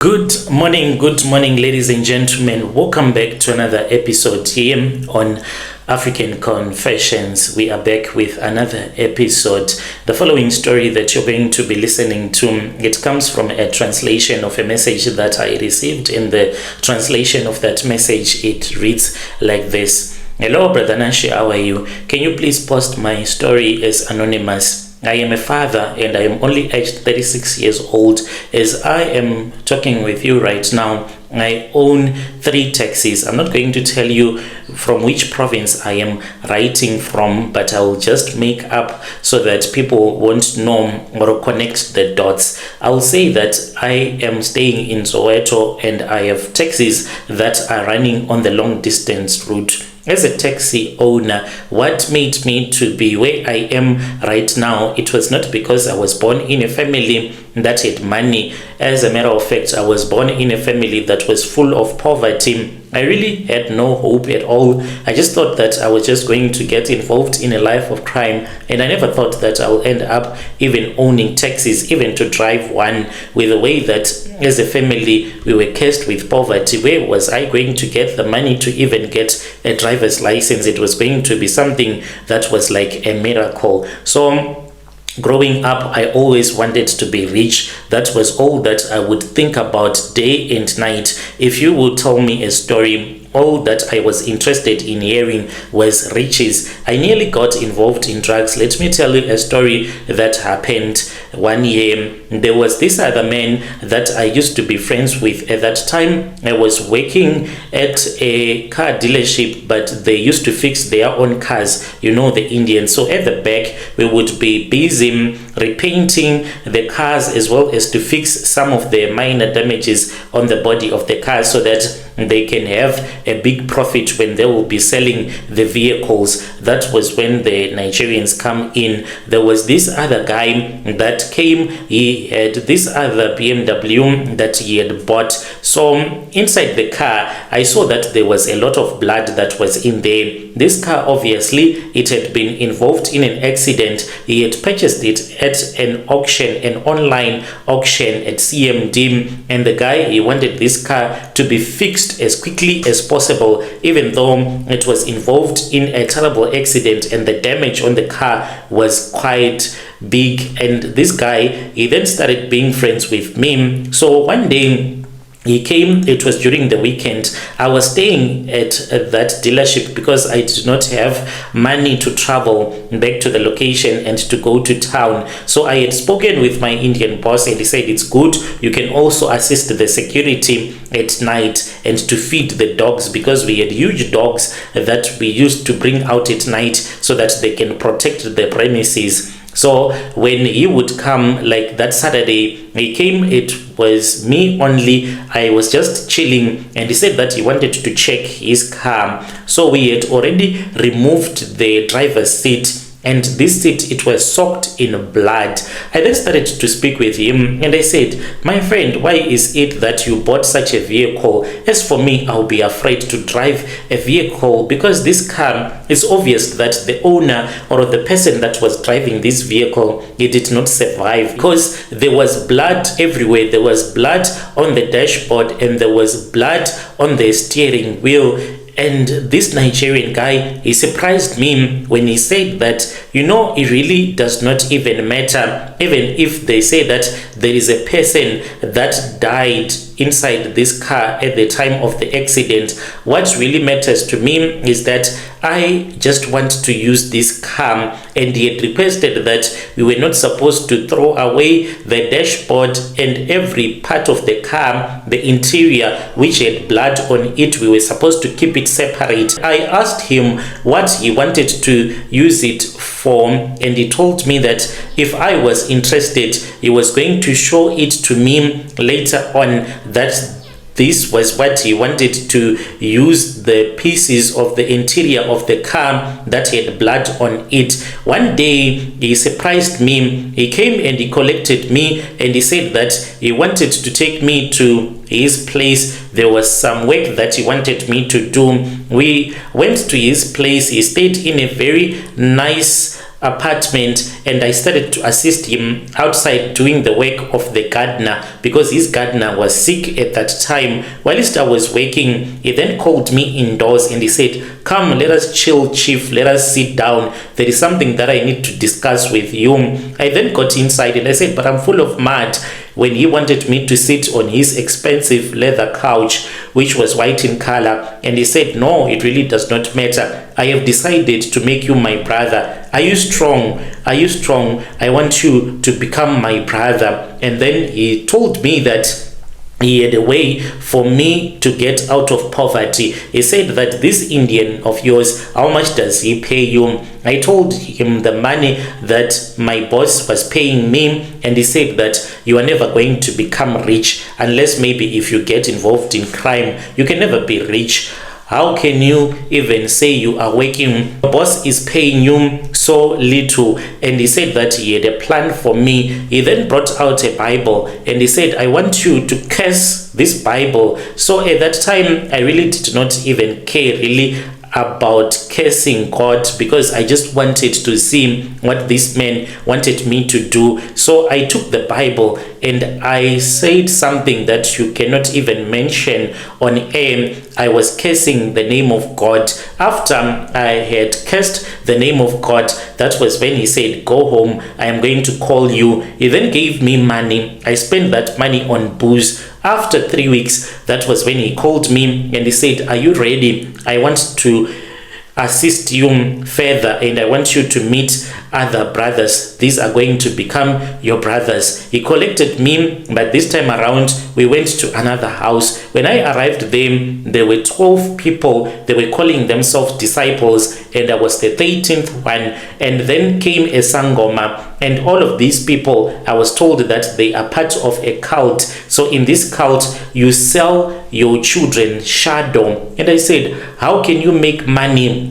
Good morning, ladies and gentlemen. Welcome back to another episode here on African Confessions. We are back with another episode. The following story that you're going to be listening to, it comes from a translation of a message that I received. In the translation of that message, it reads like this. Hello, Brother Nashi, how are you? Can you please post my story as anonymous? I am a father and I am only aged 36 years old. As I am talking with you right now, I own 3 taxis. I'm not going to tell you from which province I am writing from, but I will just make up so that people won't know or connect the dots. I'll say that I am staying in Soweto and I have taxis that are running on the long distance route. As a taxi owner, what made me to be where I am right now, it was not because I was born in a family that had money. As a matter of fact, I was born in a family that was full of poverty. I really had no hope at all. I just thought that I was just going to get involved in a life of crime, and I never thought that I would end up even owning taxis, even to drive one, with the way that as a family we were cursed with poverty. Where was I going to get the money to even get a driver's license? It was going to be something that was like a miracle. So growing up, I always wanted to be rich. That was all that I would think about day and night. If you would tell me a story, all that I was interested in hearing was riches. I nearly got involved in drugs. Let me tell you a story that happened one year. There was this other man that I used to be friends with. At that time, I was working at a car dealership, but they used to fix their own cars, the Indians. So at the back, we would be busy repainting the cars as well as to fix some of the minor damages on the body of the car so that they can have a big profit when they will be selling the vehicles. That was when the Nigerians come in. There was this other guy that came. He had this other BMW that he had bought. So inside the car, I saw that there was a lot of blood that was in there. This car, obviously, it had been involved in an accident. He had purchased it at an auction, an online auction at CMD, and the guy, he wanted this car to be fixed as quickly as possible, even though it was involved in a terrible accident and the damage on the car was quite big. And this guy, he then started being friends with me. So one day he came. It was during the weekend. I was staying at that dealership because I did not have money to travel back to the location and to go to town. So I had spoken with my Indian boss and he said it's good. You can also assist the security at night and to feed the dogs, because we had huge dogs that we used to bring out at night so that they can protect the premises. So when he would come, like that Saturday, he came, it was me only. I was just chilling and he said that he wanted to check his car. So we had already removed the driver's seat, and this seat, it was soaked in blood. I then started to speak with him and I said, my friend, why is it that you bought such a vehicle? As for me, I'll be afraid to drive a vehicle because this car, it's obvious that the owner or the person that was driving this vehicle, he did not survive because there was blood everywhere. There was blood on the dashboard and there was blood on the steering wheel. And this Nigerian guy, he surprised me when he said that, it really does not even matter, even if they say that there is a person that died inside this car at the time of the accident. What really matters to me is that I just want to use this car, and he had requested that we were not supposed to throw away the dashboard and every part of the car, the interior which had blood on it. We were supposed to keep it separate. I asked him what he wanted to use it for, and he told me that if I was interested, he was going to show it to me later on, that this was what he wanted to use the pieces of the interior of the car that had blood on it. One day he surprised me. He came and he collected me and he said that he wanted to take me to his place. There was some work that he wanted me to do. We went to his place. He stayed in a very nice apartment, and I started to assist him outside doing the work of the gardener, because his gardener was sick at that time. Whilst I was working, he then called me indoors and he said, "Come, let us chill, chief, let us sit down. There is something that I need to discuss with you." I then got inside and I said, "But I'm full of mud," when he wanted me to sit on his expensive leather couch, which was white in color. And he said, "No, it really does not matter. I have decided to make you my brother. Are you strong? Are you strong? I want you to become my brother." And then he told me that he had a way for me to get out of poverty. He said that, "This Indian of yours, how much does he pay you?" I told him the money that my boss was paying me, and he said that, "You are never going to become rich unless maybe if you get involved in crime. You can never be rich. How can you even say you are working? Your boss is paying you so little." And he said that he had a plan for me. He then brought out a Bible and he said, "I want you to curse this Bible." So at that time, I really did not even care really about cursing God, because I just wanted to see what this man wanted me to do. So I took the Bible and I said something that you cannot even mention on air. I was cursing the name of God. After I had cursed the name of God, that was when he said, "Go home, I am going to call you." He then gave me money. I spent that money on booze. After 3 weeks, that was when he called me and he said, "Are you ready? I want to assist you further and I want you to meet other brothers. These are going to become your brothers." He collected me, but this time around we went to another house. When I arrived there were 12 people. They were calling themselves disciples, and I was the 13th one. And then came a sangoma, and all of these people, I was told that they are part of a cult. So in this cult, you sell your children shadow. And I said, "How can you make money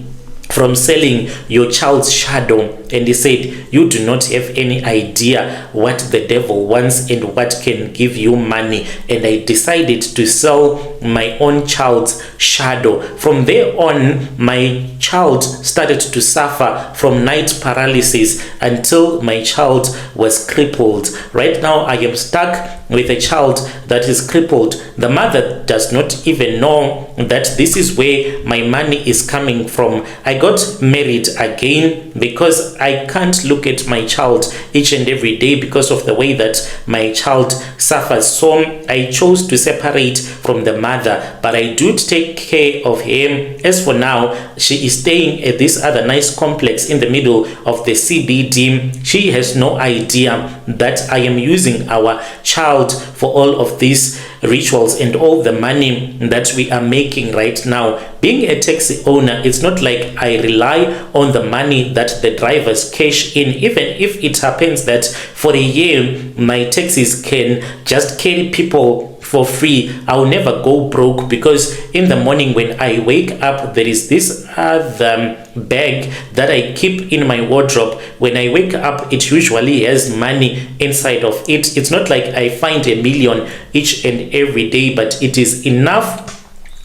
from selling your child's shadow?" And he said, "You do not have any idea what the devil wants and what can give you money." And I decided to sell my own child's shadow. From there on, my child started to suffer from night paralysis until my child was crippled. Right now, I am stuck with a child that is crippled. The mother does not even know that this is where my money is coming from. I got married again because I can't look at my child each and every day because of the way that my child suffers. So I chose to separate from the mother, but I do take care of him. As for now, she is staying at this other nice complex in the middle of the CBD. She has no idea that I am using our child for all of these rituals and all the money that we are making right now. Being a taxi owner, it's not like I rely on the money that the drivers cash in. Even if it happens that for a year my taxis can just carry people for free, I'll never go broke, because in the morning when I wake up, there is this other bag that I keep in my wardrobe. When I wake up, it usually has money inside of it. It's not like I find $1 million each and every day, but it is enough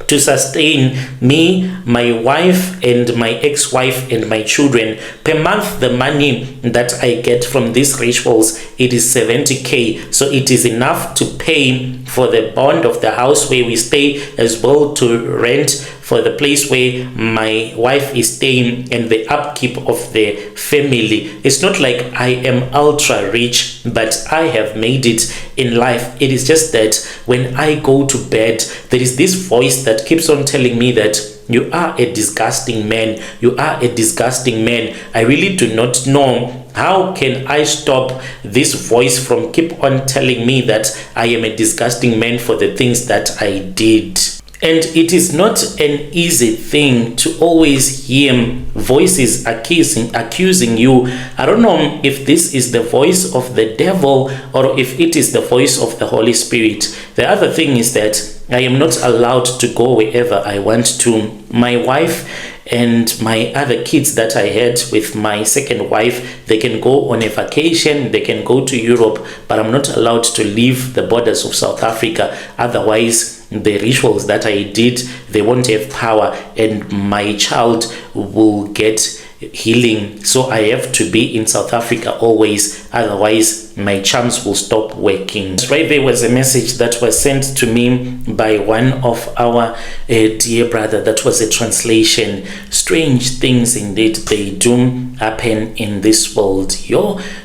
to sustain me, my wife, and my ex-wife, and my children. Per month, the money that I get from these rituals, it is 70K. So it is enough to pay for the bond of the house where we stay, as well to rent for the place where my wife is staying, and the upkeep of the family. It's not like I am ultra rich, but I have made it in life. It is just that when I go to bed, there is this voice that keeps on telling me that you are a disgusting man. You are a disgusting man. I really do not know how can I stop this voice from keep on telling me that I am a disgusting man for the things that I did. And it is not an easy thing to always hear voices accusing you. I don't know if this is the voice of the devil or if it is the voice of the Holy Spirit. The other thing is that I am not allowed to go wherever I want to. My wife and my other kids that I had with my second wife, they can go on a vacation, they can go to Europe, but I'm not allowed to leave the borders of South Africa. Otherwise, the rituals that I did, they won't have power, and my child will get healing. So I have to be in South Africa always, otherwise my charms will stop working. Right there was a message that was sent to me by one of our dear brother. That was a translation. Strange things indeed, they do happen in this world.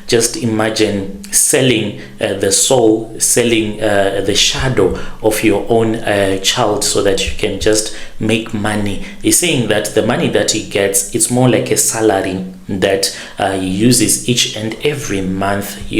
Just imagine selling the soul, selling the shadow of your own child so that you can just make money. He's saying that the money that he gets, it's more like a salary that he uses each and every month.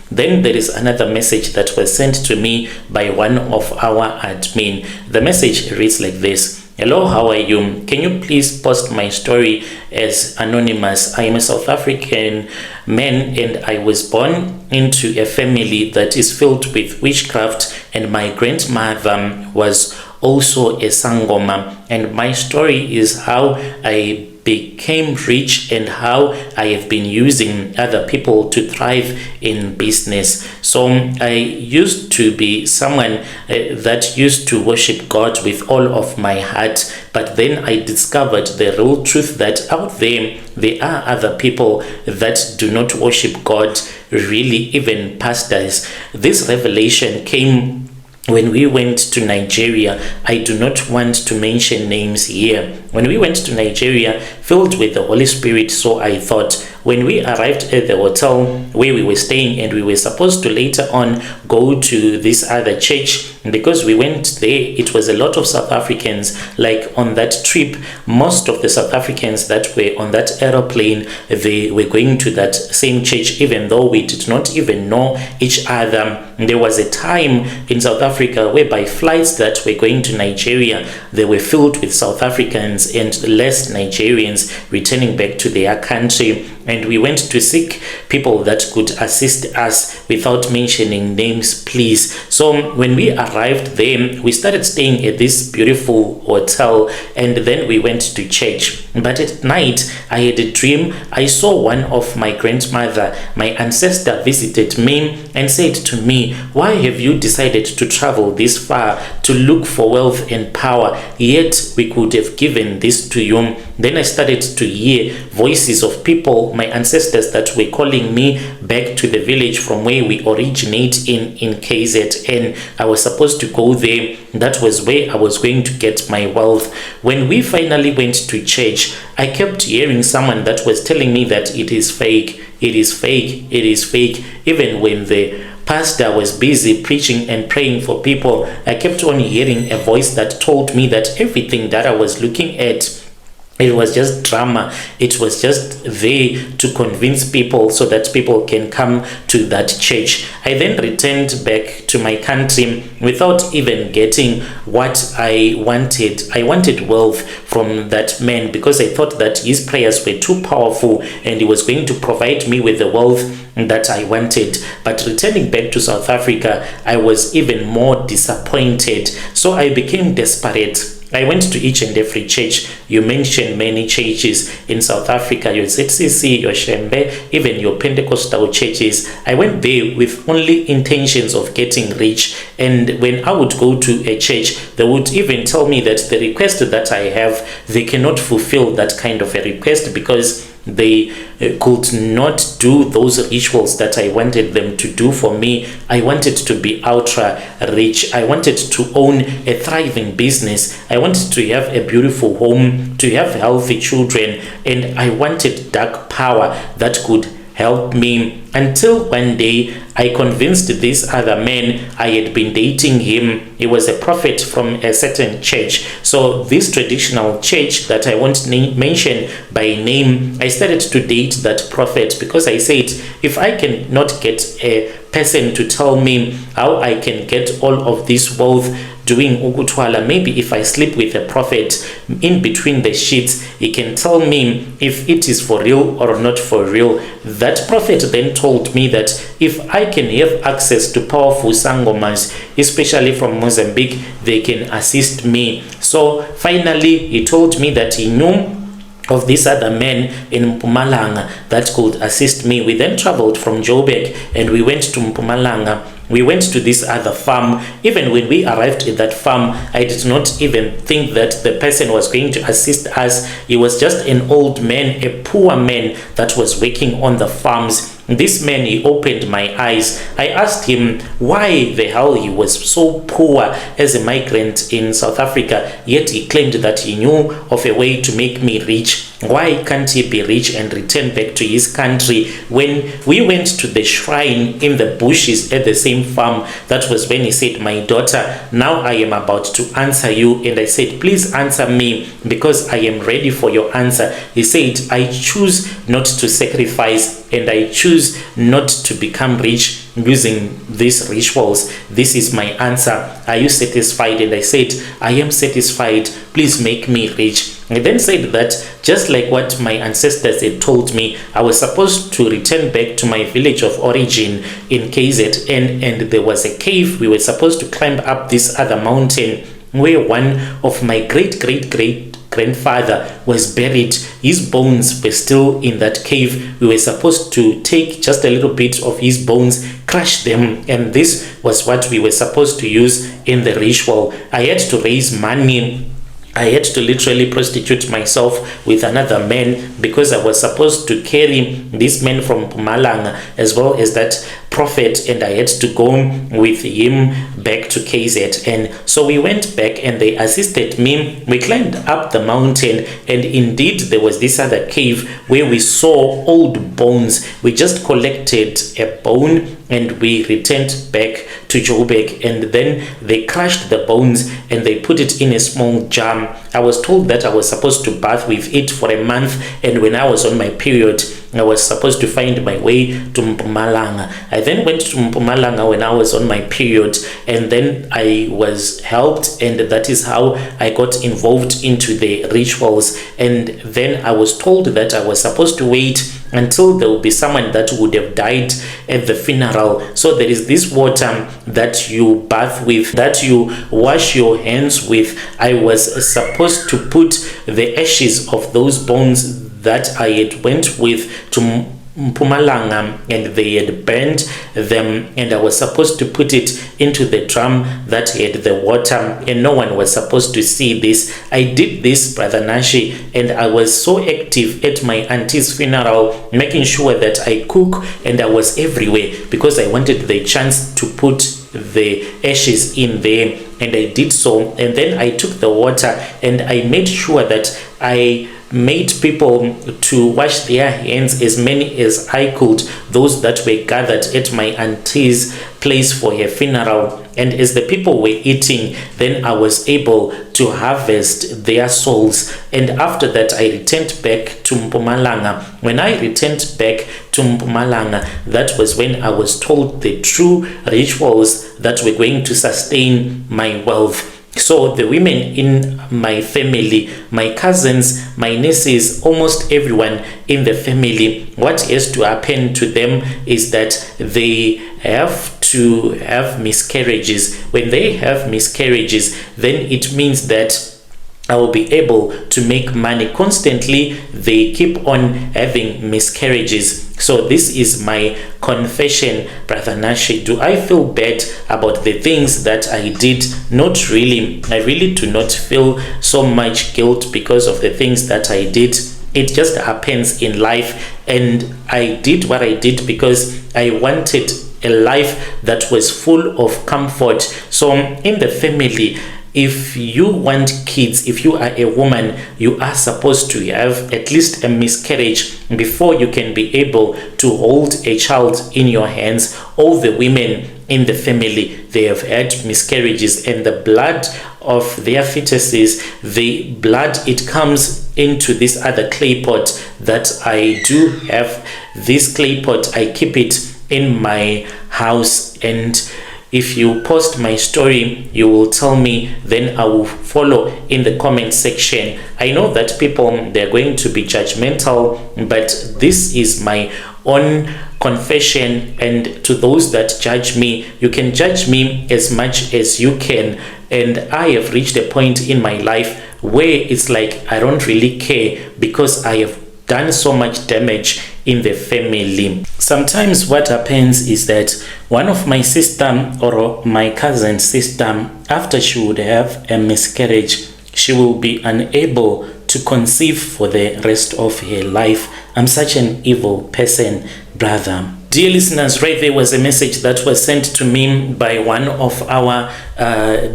Then there is another message that was sent to me by one of our admin. The message reads like this: hello, how are you? Can you please post my story as anonymous? I am a South African man and I was born into a family that is filled with witchcraft, and my grandmother was also a sangoma, and my story is how I became rich and how I have been using other people to thrive in business. So I used to be someone that used to worship God with all of my heart, but then I discovered the real truth that out there are other people that do not worship God, really, even pastors. This revelation came when we went to Nigeria. I do not want to mention names here. When we went to Nigeria, filled with the Holy Spirit, so I thought, when we arrived at the hotel where we were staying, and we were supposed to later on go to this other church, because we went there, it was a lot of South Africans. Like on that trip, most of the South Africans that were on that aeroplane, they were going to that same church, even though we did not even know each other. There was a time in South Africa whereby flights that were going to Nigeria, they were filled with South Africans and less Nigerians returning back to their country. And we went to seek people that could assist us without mentioning names, please. So when we arrived there, we started staying at this beautiful hotel, and then we went to church. But at night, I had a dream. I saw one of my grandmother, my ancestor, visited me and said to me, why have you decided to travel this far to look for wealth and power? Yet we could have given this to you. Then I started to hear voices of people, my ancestors, that were calling me back to the village from where we originate in KZN. I was supposed to go there. That was where I was going to get my wealth. When we finally went to church, I kept hearing someone that was telling me that it is fake, it is fake, it is fake. Even when the pastor was busy preaching and praying for people, I kept on hearing a voice that told me that everything that I was looking at, it was just drama. It was just there to convince people so that people can come to that church. I then returned back to my country without even getting what I wanted. I wanted wealth from that man because I thought that his prayers were too powerful and he was going to provide me with the wealth that I wanted. But returning back to South Africa, I was even more disappointed. So I became desperate. I went to each and every church. You mentioned many churches in South Africa, your ZCC, your Shembe, even your Pentecostal churches. I went there with only intentions of getting rich. And when I would go to a church, they would even tell me that the request that I have, they cannot fulfill that kind of a request because they could not do those rituals that I wanted them to do for me. I wanted to be ultra rich. I wanted to own a thriving business. I wanted to have a beautiful home, to have healthy children, and I wanted dark power that could help me. Until one day I convinced this other man. I had been dating him. He was a prophet from a certain church. So this traditional church that I won't mention by name, I started to date that prophet because I said, if I cannot get a person to tell me how I can get all of this wealth doing ukutwala, maybe if I sleep with a prophet in between the sheets, he can tell me if it is for real or not for real. That prophet then told me that if I can have access to powerful sangomas, especially from Mozambique, they can assist me. So finally he told me that he knew of this other man in Mpumalanga that could assist me. We then traveled from Joburg and we went to Mpumalanga. We went to this other farm. Even when we arrived at that farm, I did not even think that the person was going to assist us. He was just an old man, a poor man that was working on the farms. This man, he opened my eyes. I asked him why the hell he was so poor as a migrant in South Africa, yet he claimed that he knew of a way to make me rich. Why can't he be rich and return back to his country? When we went to the shrine in the bushes at the same farm, that was when he said, my daughter, now I am about to answer you. And I said, please answer me, because I am ready for your answer. He said, I choose not to sacrifice, and I choose not to become rich using these rituals. This is my answer. Are you satisfied? And I said, I am satisfied. Please make me rich. I then said that just like what my ancestors had told me, I was supposed to return back to my village of origin in KZN, and there was a cave. We were supposed to climb up this other mountain where one of my great grandfather was buried. His bones were still in that cave. We were supposed to take just a little bit of his bones, crush them, and this was what we were supposed to use in the ritual. I had to raise money. I had to literally prostitute myself with another man because I was supposed to carry this man from Mpumalanga as well as that prophet, and I had to go with him back to KZN. So we went back and they assisted me. We climbed up the mountain, and indeed there was this other cave where we saw old bones. We just collected a bone and we returned back to Joburg, and then they crushed the bones and they put it in a small jar. I was told that I was supposed to bath with it for a month, and when I was on my period, I was supposed to find my way to Mpumalanga. I then went to Mpumalanga when I was on my period, and then I was helped, and that is how I got involved into the rituals. And then I was told that I was supposed to wait until there will be someone that would have died at the funeral. So there is this water that you bath with, that you wash your hands with. I was supposed to put the ashes of those bones that I had went with to Mpumalanga, and they had burned them, and I was supposed to put it into the drum that had the water, and no one was supposed to see this. I did this, Brother Nashi, and I was so active at my auntie's funeral, making sure that I cook, and I was everywhere because I wanted the chance to put the ashes in there, and I did so. And then I took the water and I made sure that I made people to wash their hands, as many as I could, those that were gathered at my auntie's place for her funeral. And as the people were eating, then I was able to harvest their souls. And after that, I returned back to Mpumalanga. When I returned back to Mpumalanga, that was when I was told the true rituals that were going to sustain my wealth. So the women in my family, my cousins, my nieces, almost everyone in the family, what has to happen to them is that they have to have miscarriages. When they have miscarriages, then it means that I will be able to make money. Constantly they keep on having miscarriages. So this is my confession, Brother Nashi. Do I feel bad about the things that I did? Not really. I really do not feel so much guilt because of the things that I did. It just happens in life, and I did what I did because I wanted a life that was full of comfort. So in the family, if you want kids, if you are a woman, you are supposed to have at least a miscarriage before you can be able to hold a child in your hands. All the women in the family, they have had miscarriages, and the blood of their fetuses, the blood, it comes into this other clay pot that I do have. This clay pot, I keep it in my house, and if you post my story, you will tell me, then I will follow in the comment section. I know that people, they're going to be judgmental, but this is my own confession. And to those that judge me, you can judge me as much as you can. And I have reached a point in my life where it's like I don't really care, because I have done so much damage in the family. Sometimes what happens is that one of my sister or my cousin's sister, after she would have a miscarriage, she will be unable to conceive for the rest of her life. I'm such an evil person, brother. Dear listeners, right there was a message that was sent to me by one of our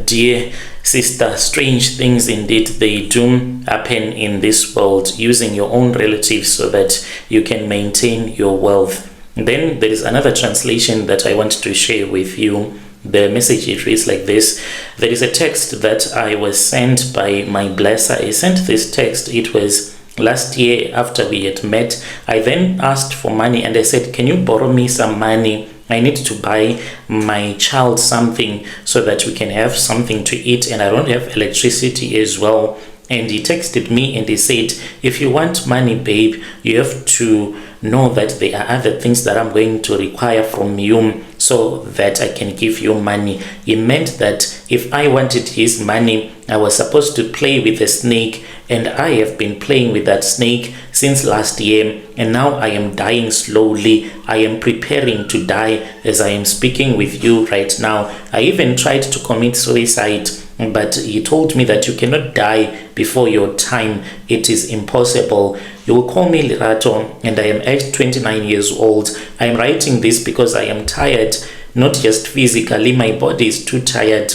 dear sister. Strange things indeed they do happen in this world, using your own relatives so that you can maintain your wealth. Then there is another translation that I want to share with you. The message, it reads like this. There is a text that I was sent by my blesser. I sent this text. It was last year after we had met. I then asked for money and I said, can you borrow me some money? I need to buy my child something so that we can have something to eat, and I don't have electricity as well. And he texted me and he said, if you want money, babe, you have to know that there are other things that I'm going to require from you so that I can give you money. He meant that if I wanted his money, I was supposed to play with a snake, and I have been playing with that snake since last year, and now I am dying slowly. I am preparing to die as I am speaking with you right now. I even tried to commit suicide, but he told me that you cannot die before your time. It is impossible. You will call me Lerato, and I am at 29 years old. I am writing this because I am tired, not just physically. My body is too tired,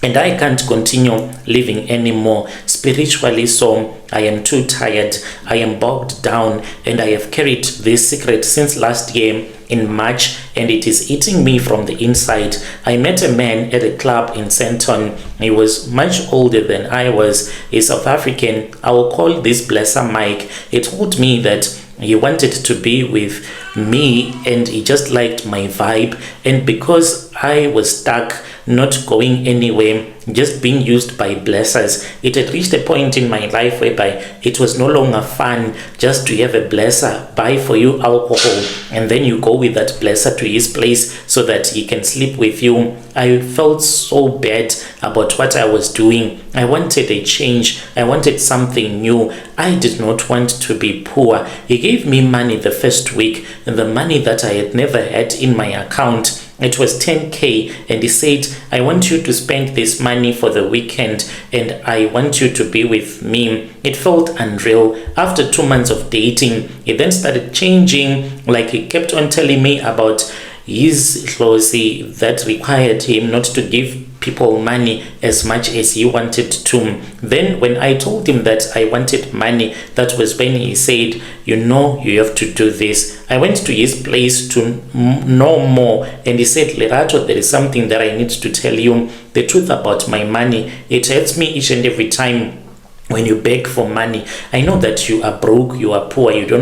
and I can't continue living anymore. Spiritually, so I am too tired. I am bogged down, and I have carried this secret since last year in March, and it is eating me from the inside. I met a man at a club in Senton. He was much older than I was. He's South African. I will call this blesser Mike. He told me that he wanted to be with me, and he just liked my vibe. And because I was stuck, not going anywhere, just being used by blessers, it had reached a point in my life whereby it was no longer fun just to have a blesser buy for you alcohol and then you go with that blesser to his place so that he can sleep with you. I felt so bad about what I was doing. I wanted a change. I wanted something new. I did not want to be poor. He gave me money the first week, the money that I had never had in my account. It was 10K, and he said, I want you to spend this money for the weekend, and I want you to be with me. It felt unreal. After 2 months of dating, he then started changing. Like, he kept on telling me about his closely that required him not to give people money as much as he wanted to. Then when I told him that I wanted money, that was when he said, you know, you have to do this. I went to his place to know more, and he said, Lerato, there is something that I need to tell you, the truth about my money. It hurts me each and every time when you beg for money. I know that you are broke, you are poor, you do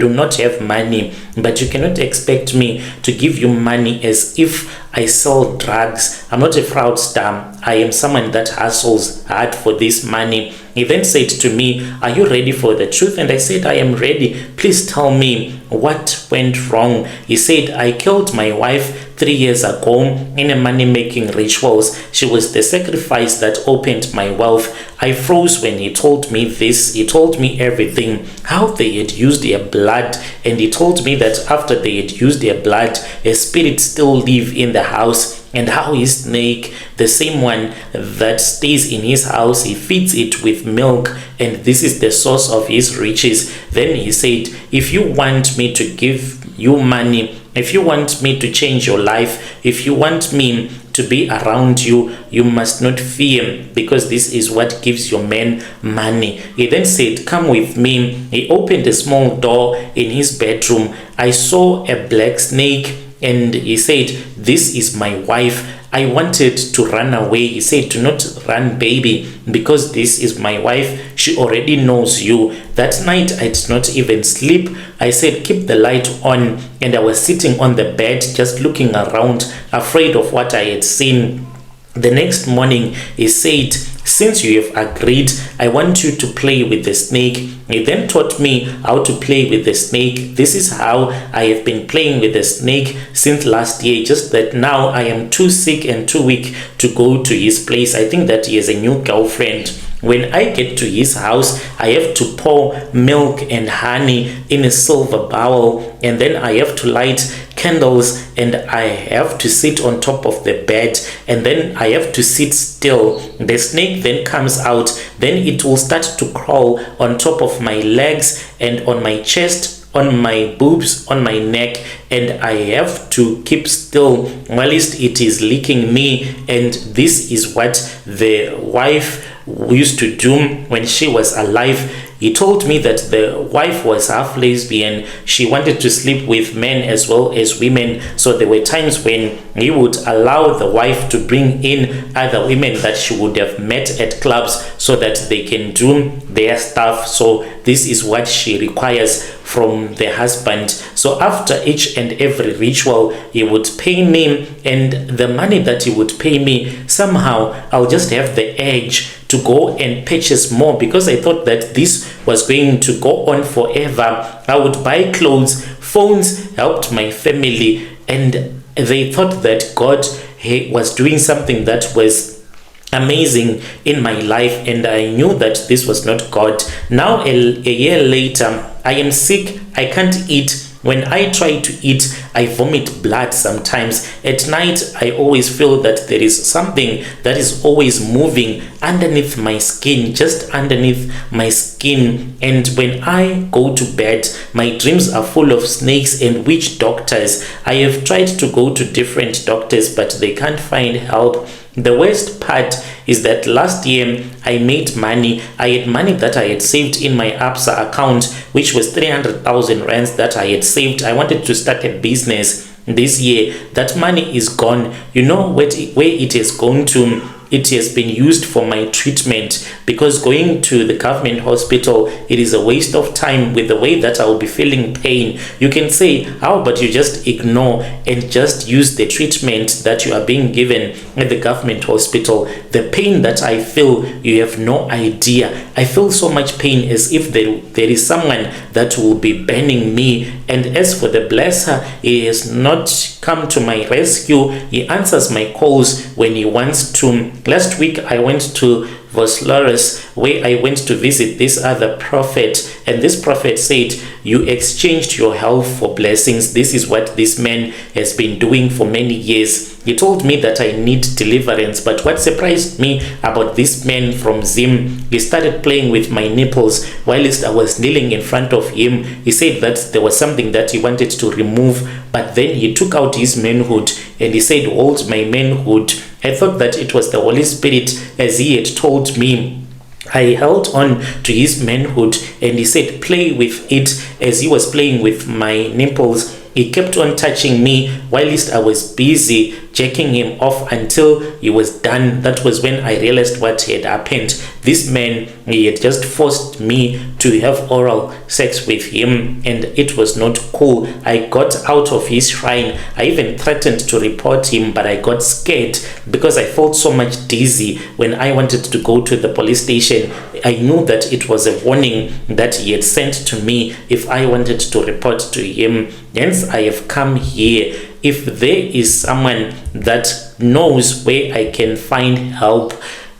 not have money, but you cannot expect me to give you money as if I sell drugs. I'm not a fraudster. I am someone that hustles hard for this money. He then said to me, are you ready for the truth? And I said, I am ready. Please tell me what went wrong. He said, I killed my wife 3 years ago in a money-making rituals. She was the sacrifice that opened my wealth. I froze when he told me this. He told me everything, how they had used their blood, and he told me that after they had used their blood, a spirit still live in the house, and how his snake, the same one that stays in his house, he feeds it with milk, and this is the source of his riches. Then he said, if you want me to give you money, if you want me to change your life, if you want me to be around you, you must not fear, because this is what gives your men money. He then said, come with me. He opened a small door in his bedroom. I saw a black snake, and he said, this is my wife. I wanted to run away. He said, do not run, baby, because this is my wife. She already knows you. That night, I did not even sleep. I said, keep the light on. And I was sitting on the bed, just looking around, afraid of what I had seen. The next morning, he said, since you have agreed, I want you to play with the snake. He then taught me how to play with the snake. This is how I have been playing with the snake since last year, just that now I am too sick and too weak to go to his place. I think that he has a new girlfriend. When I get to his house, I have to pour milk and honey in a silver bowl, and then I have to light candles, and I have to sit on top of the bed, and then I have to sit still. The snake then comes out, then it will start to crawl on top of my legs and on my chest, on my boobs, on my neck, and I have to keep still whilst it is licking me. And this is what the wife used to do when she was alive. He told me that the wife was half lesbian. She wanted to sleep with men as well as women. So there were times when he would allow the wife to bring in other women that she would have met at clubs so that they can do their stuff. So this is what she requires from the husband. So after each and every ritual, he would pay me, and the money that he would pay me, somehow I'll just have the edge to go and purchase more, because I thought that this was going to go on forever. I would buy clothes, phones, helped my family, and they thought that God was doing something that was amazing in my life, and I knew that this was not God. Now a year later, I am sick, I can't eat. When I try to eat, I vomit blood sometimes. At night, I always feel that there is something that is always moving underneath my skin, just underneath my skin. And when I go to bed, my dreams are full of snakes and witch doctors. I have tried to go to different doctors, but they can't find help. The worst part is that last year I made money. I had money that I had saved in my ABSA account, which was 300,000 rands that I had saved. I wanted to start a business this year. That money is gone. You know where it has gone to? It has been used for my treatment, because going to the government hospital, it is a waste of time with the way that I will be feeling pain. You can say, how about you just ignore and just use the treatment that you are being given at the government hospital. The pain that I feel, you have no idea. I feel so much pain, as if there is someone that will be burning me. And as for the blesser, he has not come to my rescue. He answers my calls when he wants to. Last week I went to Voslorus, where I went to visit this other prophet, and this prophet said, you exchanged your health for blessings. This is what this man has been doing for many years. He told me that I need deliverance, but what surprised me about this man from Zim, he started playing with my nipples whilst I was kneeling in front of him. He said that there was something that he wanted to remove, but then he took out his manhood and he said, hold my manhood. I thought that it was the Holy Spirit, as he had told me. I held on to his manhood, and he said, play with it. As he was playing with my nipples, he kept on touching me whilst I was busy jacking him off until he was done. That was when I realized what had happened. This man, he had just forced me to have oral sex with him, and it was not cool. I got out of his shrine. I even threatened to report him, but I got scared because I felt so much dizzy when I wanted to go to the police station. I knew that it was a warning that he had sent to me if I wanted to report to him. Hence, I have come here. If there is someone that knows where I can find help,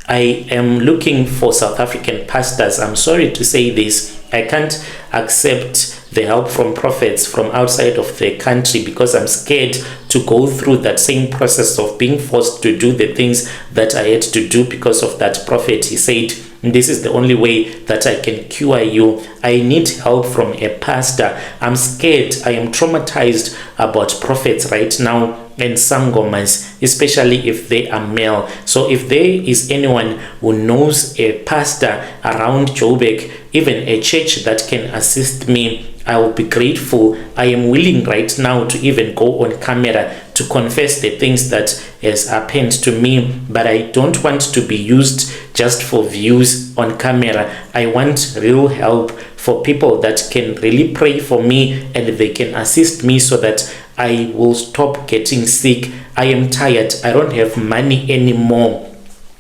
I am looking for South African pastors. I'm sorry to say this. I can't accept the help from prophets from outside of the country because I'm scared to go through that same process of being forced to do the things that I had to do because of that prophet. He said, this is the only way that I can cure you. I need help from a pastor. I'm scared. I am traumatized about prophets right now and sangomas, especially if they are male. So if there is anyone who knows a pastor around Joburg, even a church that can assist me, I will be grateful. I am willing right now to even go on camera to confess the things that has happened to me, but I don't want to be used just for views on camera. I want real help for people that can really pray for me and they can assist me so that I will stop getting sick. I am tired. I don't have money anymore.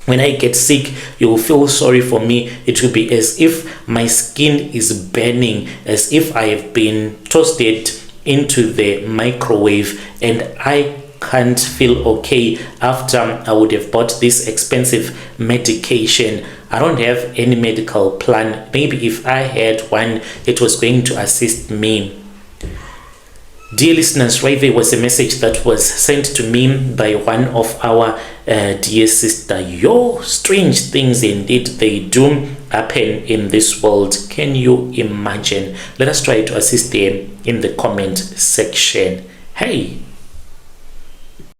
When I get sick, you will feel sorry for me. It will be as if my skin is burning, as if I have been toasted into the microwave and I can't feel okay after I would have bought this expensive medication. I don't have any medical plan. Maybe if I had one, it was going to assist me. Dear listeners, right there was a message that was sent to me by one of our dear sister. Yo, strange things indeed, they do happen in this world. Can you imagine? Let us try to assist them in the comment section. Hey,